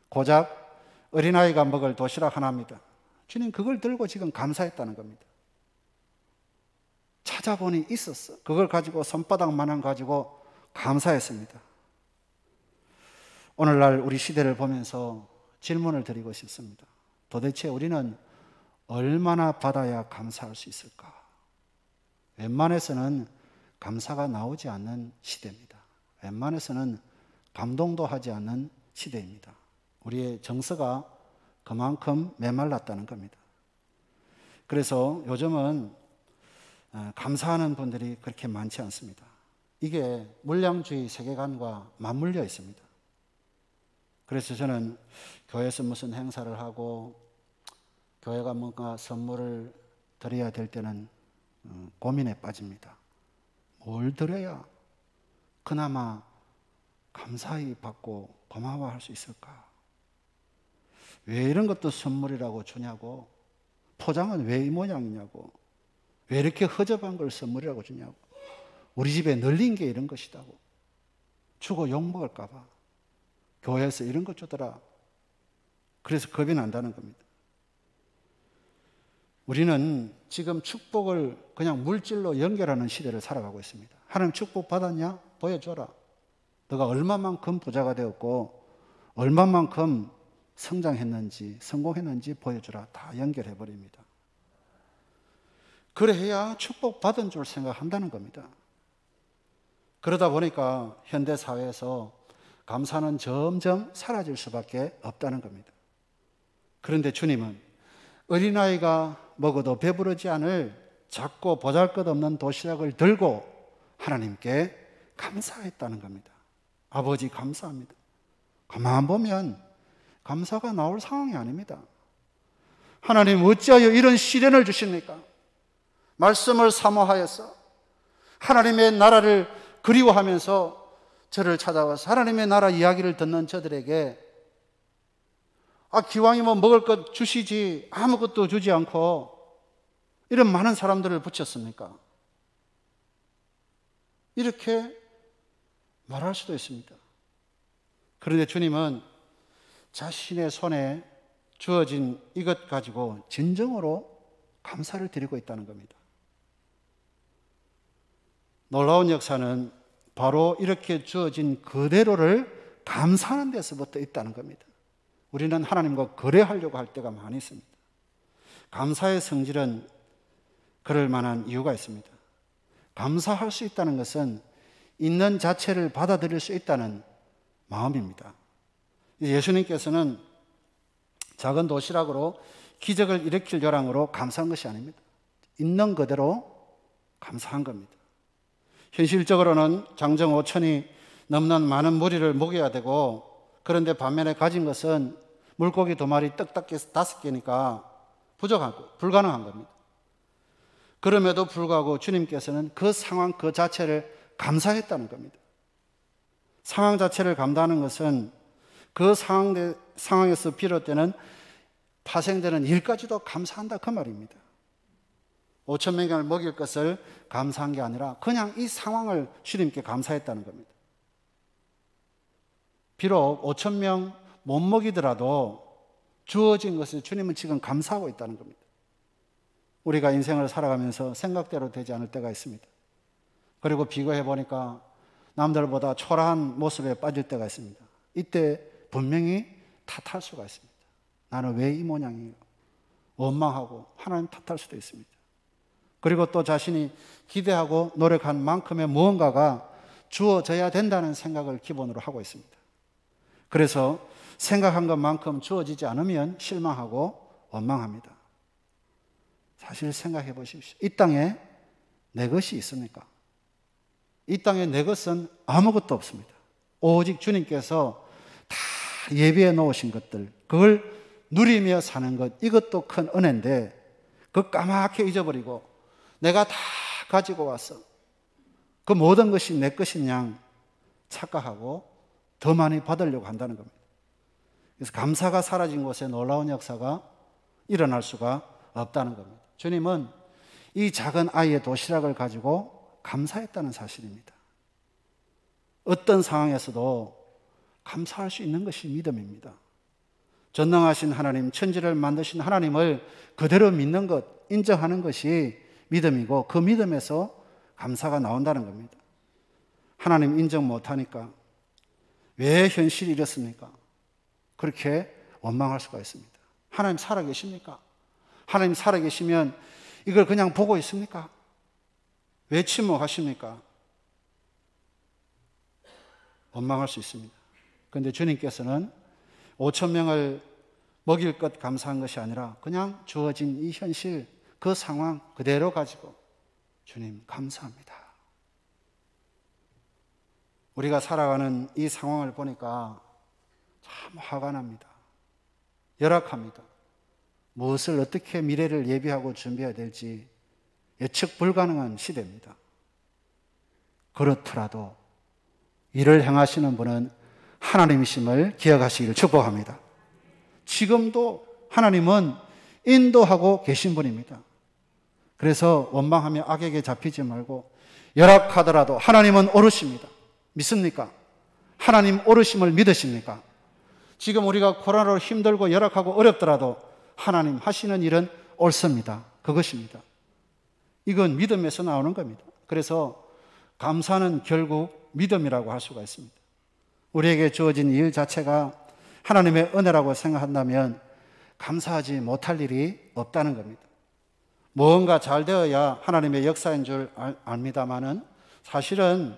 고작 어린아이가 먹을 도시락 하나입니다. 주님 그걸 들고 지금 감사했다는 겁니다. 찾아보니 있었어. 그걸 가지고 손바닥만한 가지고 감사했습니다. 오늘날 우리 시대를 보면서 질문을 드리고 싶습니다. 도대체 우리는 얼마나 받아야 감사할 수 있을까? 웬만해서는 감사가 나오지 않는 시대입니다. 웬만해서는 감동도 하지 않는 시대입니다. 우리의 정서가 그만큼 메말랐다는 겁니다. 그래서 요즘은 감사하는 분들이 그렇게 많지 않습니다. 이게 물량주의 세계관과 맞물려 있습니다. 그래서 저는 교회에서 무슨 행사를 하고 교회가 뭔가 선물을 드려야 될 때는 고민에 빠집니다. 뭘 드려야 그나마 감사히 받고 고마워할 수 있을까? 왜 이런 것도 선물이라고 주냐고, 포장은 왜 이 모양이냐고, 왜 이렇게 허접한 걸 선물이라고 주냐고, 우리 집에 널린 게 이런 것이다고, 주고 욕먹을까 봐 교회에서 이런 것 주더라. 그래서 겁이 난다는 겁니다. 우리는 지금 축복을 그냥 물질로 연결하는 시대를 살아가고 있습니다. 하나님 축복 받았냐? 보여줘라. 너가 얼마만큼 부자가 되었고 얼마만큼 성장했는지 성공했는지 보여주라. 다 연결해버립니다. 그래야 축복 받은 줄 생각한다는 겁니다. 그러다 보니까 현대사회에서 감사는 점점 사라질 수밖에 없다는 겁니다. 그런데 주님은 어린아이가 먹어도 배부르지 않을 작고 보잘것없는 도시락을 들고 하나님께 감사했다는 겁니다. 아버지 감사합니다. 가만 보면 감사가 나올 상황이 아닙니다. 하나님 어찌하여 이런 시련을 주십니까? 말씀을 사모하여서 하나님의 나라를 그리워하면서 저를 찾아와서 하나님의 나라 이야기를 듣는 저들에게 기왕이면 먹을 것 주시지 아무것도 주지 않고 이런 많은 사람들을 붙였습니까? 이렇게 말할 수도 있습니다. 그런데 주님은 자신의 손에 주어진 이것 가지고 진정으로 감사를 드리고 있다는 겁니다. 놀라운 역사는 바로 이렇게 주어진 그대로를 감사하는 데서부터 있다는 겁니다. 우리는 하나님과 거래하려고 할 때가 많이 있습니다. 감사의 성질은 그럴 만한 이유가 있습니다. 감사할 수 있다는 것은 있는 자체를 받아들일 수 있다는 마음입니다. 예수님께서는 작은 도시락으로 기적을 일으킬 요량으로 감사한 것이 아닙니다. 있는 그대로 감사한 겁니다. 현실적으로는 장정 5천이 넘는 많은 무리를 먹여야 되고, 그런데 반면에 가진 것은 물고기 2마리 떡 5개니까 부족하고 불가능한 겁니다. 그럼에도 불구하고 주님께서는 그 상황 그 자체를 감사했다는 겁니다. 상황 자체를 감사하는 것은 그 상황에서 비롯되는 파생되는 일까지도 감사한다 그 말입니다. 5천 명을 먹일 것을 감사한 게 아니라 그냥 이 상황을 주님께 감사했다는 겁니다. 비록 5천 명 못 먹이더라도 주어진 것을 주님은 지금 감사하고 있다는 겁니다. 우리가 인생을 살아가면서 생각대로 되지 않을 때가 있습니다. 그리고 비교해 보니까 남들보다 초라한 모습에 빠질 때가 있습니다. 이때 분명히 탓할 수가 있습니다. 나는 왜 이 모양이에요? 원망하고 하나님 탓할 수도 있습니다. 그리고 또 자신이 기대하고 노력한 만큼의 무언가가 주어져야 된다는 생각을 기본으로 하고 있습니다. 그래서 생각한 것만큼 주어지지 않으면 실망하고 원망합니다. 사실 생각해 보십시오. 이 땅에 내 것이 있습니까? 이 땅에 내 것은 아무것도 없습니다. 오직 주님께서 다 예비해 놓으신 것들, 그걸 누리며 사는 것, 이것도 큰 은혜인데 그거 까맣게 잊어버리고 내가 다 가지고 와서 그 모든 것이 내 것인 양 착각하고 더 많이 받으려고 한다는 겁니다. 그래서 감사가 사라진 곳에 놀라운 역사가 일어날 수가 없다는 겁니다. 주님은 이 작은 아이의 도시락을 가지고 감사했다는 사실입니다. 어떤 상황에서도 감사할 수 있는 것이 믿음입니다. 전능하신 하나님, 천지를 만드신 하나님을 그대로 믿는 것, 인정하는 것이 믿음이고 그 믿음에서 감사가 나온다는 겁니다. 하나님 인정 못하니까 왜 현실이 이렇습니까? 그렇게 원망할 수가 있습니다. 하나님 살아계십니까? 하나님 살아계시면 이걸 그냥 보고 있습니까? 왜 침묵하십니까? 원망할 수 있습니다. 그런데 주님께서는 5천 명을 먹일 것 감사한 것이 아니라 그냥 주어진 이 현실, 그 상황 그대로 가지고 주님 감사합니다. 우리가 살아가는 이 상황을 보니까 참 화가 납니다. 열악합니다. 무엇을 어떻게 미래를 예비하고 준비해야 될지 예측 불가능한 시대입니다. 그렇더라도 이를 행하시는 분은 하나님이심을 기억하시기를 축복합니다. 지금도 하나님은 인도하고 계신 분입니다. 그래서 원망하며 악에게 잡히지 말고 열악하더라도 하나님은 오르십니다. 믿습니까? 하나님 오르심을 믿으십니까? 지금 우리가 코로나로 힘들고 열악하고 어렵더라도 하나님 하시는 일은 옳습니다. 그것입니다. 이건 믿음에서 나오는 겁니다. 그래서 감사는 결국 믿음이라고 할 수가 있습니다. 우리에게 주어진 일 자체가 하나님의 은혜라고 생각한다면 감사하지 못할 일이 없다는 겁니다. 무언가 잘 되어야 하나님의 역사인 줄 압니다마는 사실은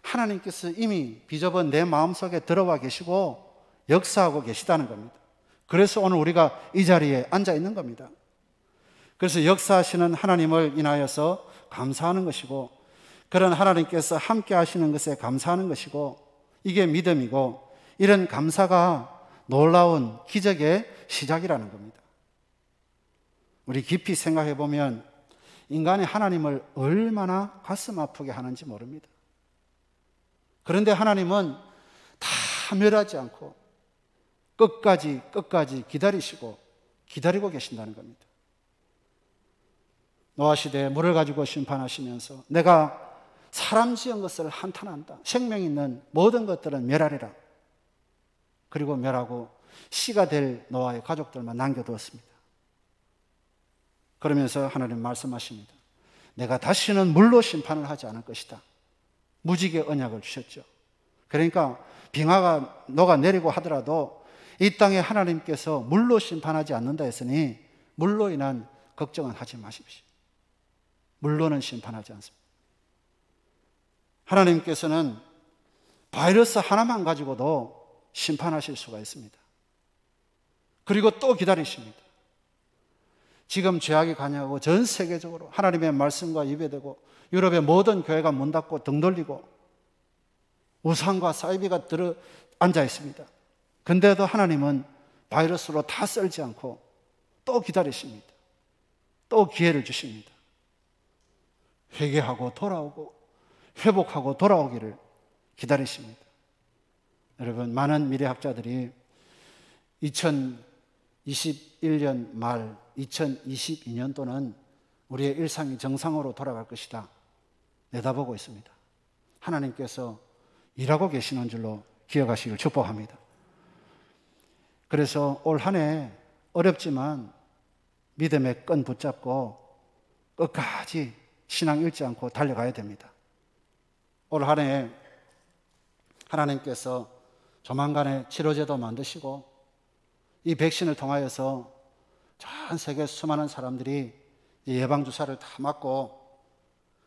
하나님께서 이미 비좁은 내 마음속에 들어와 계시고 역사하고 계시다는 겁니다. 그래서 오늘 우리가 이 자리에 앉아 있는 겁니다. 그래서 역사하시는 하나님을 인하여서 감사하는 것이고 그런 하나님께서 함께 하시는 것에 감사하는 것이고 이게 믿음이고 이런 감사가 놀라운 기적의 시작이라는 겁니다. 우리 깊이 생각해 보면 인간이 하나님을 얼마나 가슴 아프게 하는지 모릅니다. 그런데 하나님은 다 멸하지 않고 끝까지 기다리고 계신다는 겁니다. 노아 시대에 물을 가지고 심판하시면서 내가 사람 지은 것을 한탄한다. 생명 있는 모든 것들은 멸하리라. 그리고 멸하고 씨가 될 노아의 가족들만 남겨두었습니다. 그러면서 하나님 말씀하십니다. 내가 다시는 물로 심판을 하지 않을 것이다. 무지개 언약을 주셨죠. 그러니까 빙하가 녹아내리고 하더라도 이 땅에 하나님께서 물로 심판하지 않는다 했으니 물로 인한 걱정은 하지 마십시오. 물로는 심판하지 않습니다. 하나님께서는 바이러스 하나만 가지고도 심판하실 수가 있습니다. 그리고 또 기다리십니다. 지금 죄악이 관여하고 전 세계적으로 하나님의 말씀과 예배되고 유럽의 모든 교회가 문 닫고 등 돌리고 우상과 사이비가 들어 앉아 있습니다. 근데도 하나님은 바이러스로 다 썰지 않고 또 기다리십니다. 또 기회를 주십니다. 회개하고 돌아오고 회복하고 돌아오기를 기다리십니다. 여러분, 많은 미래학자들이 2021년 말 2022년도는 우리의 일상이 정상으로 돌아갈 것이다 내다보고 있습니다. 하나님께서 일하고 계시는 줄로 기억하시길 축복합니다. 그래서 올 한 해 어렵지만 믿음의 끈 붙잡고 끝까지 신앙 잃지 않고 달려가야 됩니다. 올 한 해 하나님께서 조만간에 치료제도 만드시고 이 백신을 통하여서 전 세계 수많은 사람들이 예방주사를 다 맞고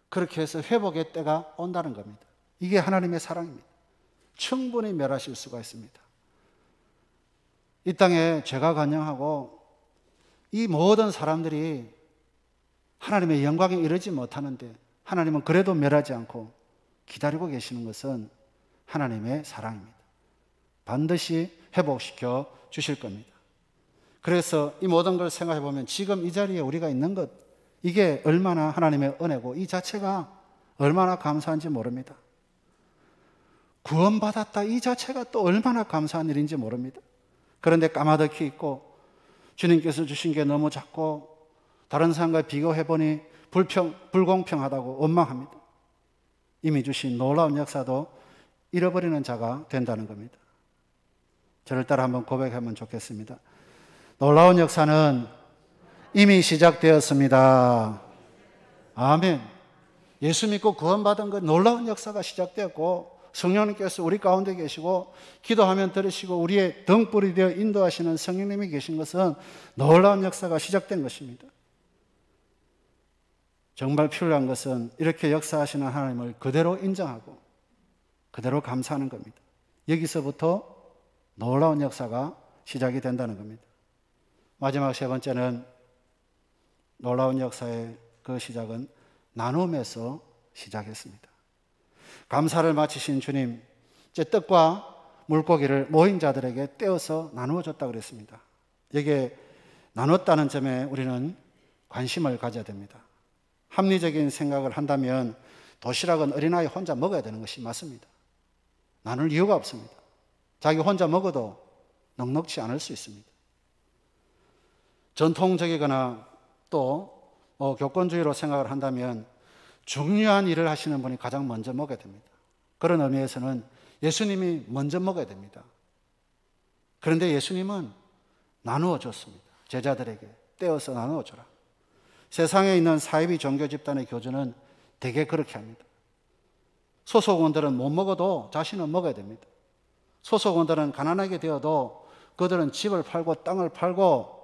그렇게 해서 회복의 때가 온다는 겁니다. 이게 하나님의 사랑입니다. 충분히 멸하실 수가 있습니다. 이 땅에 죄가 관영하고 이 모든 사람들이 하나님의 영광에 이르지 못하는데 하나님은 그래도 멸하지 않고 기다리고 계시는 것은 하나님의 사랑입니다. 반드시 회복시켜 주실 겁니다. 그래서 이 모든 걸 생각해 보면 지금 이 자리에 우리가 있는 것, 이게 얼마나 하나님의 은혜고 이 자체가 얼마나 감사한지 모릅니다. 구원받았다 이 자체가 또 얼마나 감사한 일인지 모릅니다. 그런데 까마득히 있고 주님께서 주신 게 너무 작고 다른 사람과 비교해 보니 불공평하다고 원망합니다. 이미 주신 놀라운 역사도 잃어버리는 자가 된다는 겁니다. 저를 따라 한번 고백하면 좋겠습니다. 놀라운 역사는 이미 시작되었습니다. 아멘. 예수 믿고 구원받은 것 놀라운 역사가 시작되었고 성령님께서 우리 가운데 계시고 기도하면 들으시고 우리의 등불이 되어 인도하시는 성령님이 계신 것은 놀라운 역사가 시작된 것입니다. 정말 필요한 것은 이렇게 역사하시는 하나님을 그대로 인정하고 그대로 감사하는 겁니다. 여기서부터 놀라운 역사가 시작이 된다는 겁니다. 마지막 세 번째는 놀라운 역사의 그 시작은 나눔에서 시작했습니다. 감사를 마치신 주님, 이제 떡과 물고기를 모인 자들에게 떼어서 나누어 줬다고 그랬습니다. 여기에 나눴다는 점에 우리는 관심을 가져야 됩니다. 합리적인 생각을 한다면 도시락은 어린아이 혼자 먹어야 되는 것이 맞습니다. 나눌 이유가 없습니다. 자기 혼자 먹어도 넉넉지 않을 수 있습니다. 전통적이거나 또 교권주의로 생각을 한다면 중요한 일을 하시는 분이 가장 먼저 먹어야 됩니다. 그런 의미에서는 예수님이 먼저 먹어야 됩니다. 그런데 예수님은 나누어 줬습니다. 제자들에게 떼어서 나누어 줘라. 세상에 있는 사이비 종교 집단의 교주는 대개 그렇게 합니다. 소속원들은 못 먹어도 자신은 먹어야 됩니다. 소속원들은 가난하게 되어도 그들은 집을 팔고 땅을 팔고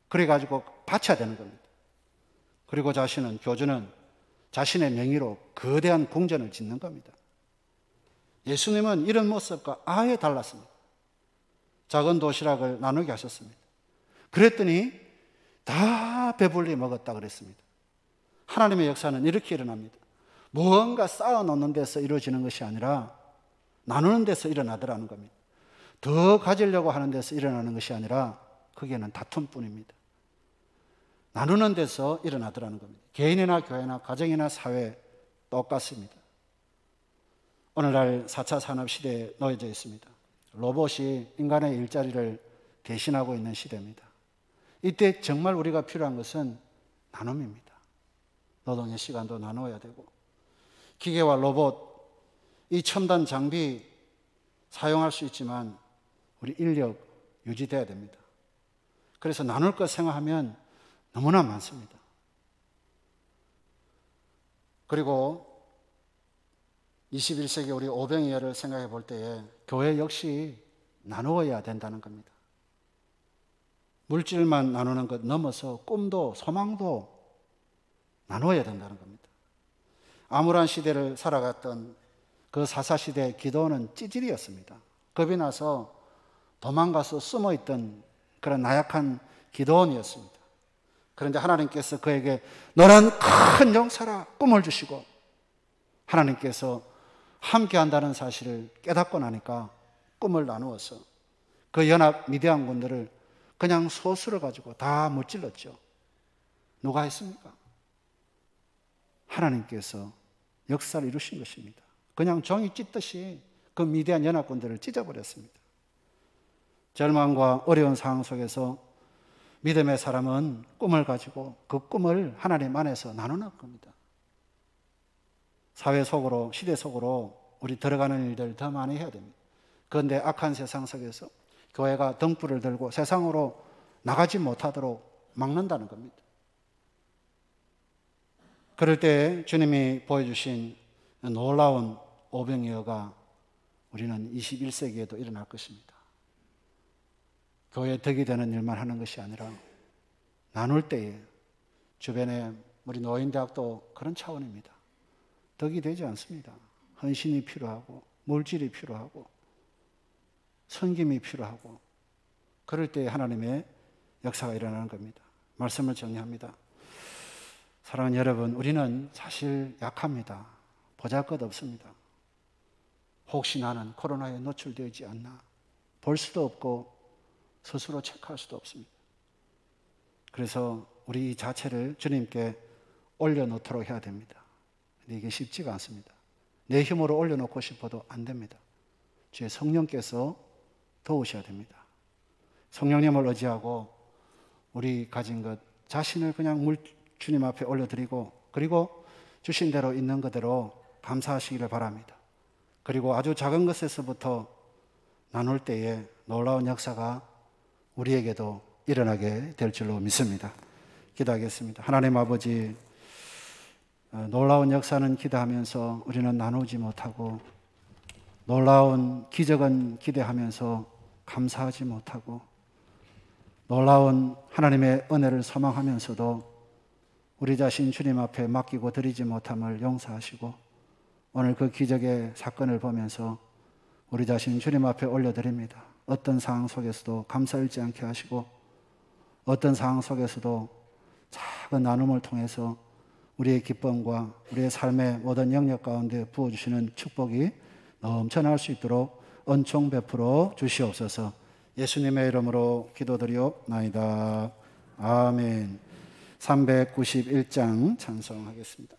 그래가지고 바쳐야 되는 겁니다. 그리고 교주는 자신의 명의로 거대한 궁전을 짓는 겁니다. 예수님은 이런 모습과 아예 달랐습니다. 작은 도시락을 나누게 하셨습니다. 그랬더니 다 배불리 먹었다 그랬습니다. 하나님의 역사는 이렇게 일어납니다. 무언가 쌓아놓는 데서 이루어지는 것이 아니라 나누는 데서 일어나더라는 겁니다. 더 가지려고 하는 데서 일어나는 것이 아니라 거기에는 다툼뿐입니다. 나누는 데서 일어나더라는 겁니다. 개인이나 교회나 가정이나 사회 똑같습니다. 오늘날 4차 산업시대에 놓여져 있습니다. 로봇이 인간의 일자리를 대신하고 있는 시대입니다. 이때 정말 우리가 필요한 것은 나눔입니다. 노동의 시간도 나누어야 되고 기계와 로봇, 이 첨단 장비 사용할 수 있지만 우리 인력 유지돼야 됩니다. 그래서 나눌 것 생각하면 너무나 많습니다. 그리고 21세기 우리 오병이어를 생각해 볼 때에 교회 역시 나누어야 된다는 겁니다. 물질만 나누는 것 넘어서 꿈도 소망도 나누어야 된다는 겁니다. 암울한 시대를 살아갔던 그 사사시대의 기도는 찌질이었습니다. 겁이 나서 도망가서 숨어있던 그런 나약한 기도원이었습니다. 그런데 하나님께서 그에게 너는 큰 용사라 꿈을 주시고 하나님께서 함께한다는 사실을 깨닫고 나니까 꿈을 나누어서 그 연합 미디안 군들을 그냥 소수를 가지고 다 무찔렀죠. 누가 했습니까? 하나님께서 역사를 이루신 것입니다. 그냥 종이 찢듯이 그 미대한 연합군들을 찢어버렸습니다. 절망과 어려운 상황 속에서 믿음의 사람은 꿈을 가지고 그 꿈을 하나님 안에서 나누는 겁니다. 사회 속으로, 시대 속으로 우리 들어가는 일들 더 많이 해야 됩니다. 그런데 악한 세상 속에서 교회가 등불을 들고 세상으로 나가지 못하도록 막는다는 겁니다. 그럴 때 주님이 보여주신 놀라운 오병이어가 우리는 21세기에도 일어날 것입니다. 교회에 덕이 되는 일만 하는 것이 아니라 나눌 때에 주변에 우리 노인대학도 그런 차원입니다. 덕이 되지 않습니다. 헌신이 필요하고 물질이 필요하고 섬김이 필요하고 그럴 때 하나님의 역사가 일어나는 겁니다. 말씀을 정리합니다. 사랑하는 여러분, 우리는 사실 약합니다. 보잘것없습니다. 혹시 나는 코로나에 노출되지 않나 볼 수도 없고 스스로 체크할 수도 없습니다. 그래서 우리 이 자체를 주님께 올려놓도록 해야 됩니다. 근데 이게 쉽지가 않습니다. 내 힘으로 올려놓고 싶어도 안 됩니다. 주의 성령께서 도우셔야 됩니다. 성령님을 의지하고 우리 가진 것 자신을 그냥 주님 앞에 올려드리고 그리고 주신 대로 있는 그대로 감사하시기를 바랍니다. 그리고 아주 작은 것에서부터 나눌 때에 놀라운 역사가 우리에게도 일어나게 될 줄로 믿습니다. 기도하겠습니다. 하나님 아버지, 놀라운 역사는 기대하면서 우리는 나누지 못하고 놀라운 기적은 기대하면서 감사하지 못하고 놀라운 하나님의 은혜를 소망하면서도 우리 자신 주님 앞에 맡기고 드리지 못함을 용서하시고 오늘 그 기적의 사건을 보면서 우리 자신 주님 앞에 올려드립니다. 어떤 상황 속에서도 감사 잃지 않게 하시고 어떤 상황 속에서도 작은 나눔을 통해서 우리의 기쁨과 우리의 삶의 모든 영역 가운데 부어주시는 축복이 넘쳐날 수 있도록 은총 베풀어 주시옵소서. 예수님의 이름으로 기도드리옵나이다. 아멘. 391장 찬송하겠습니다.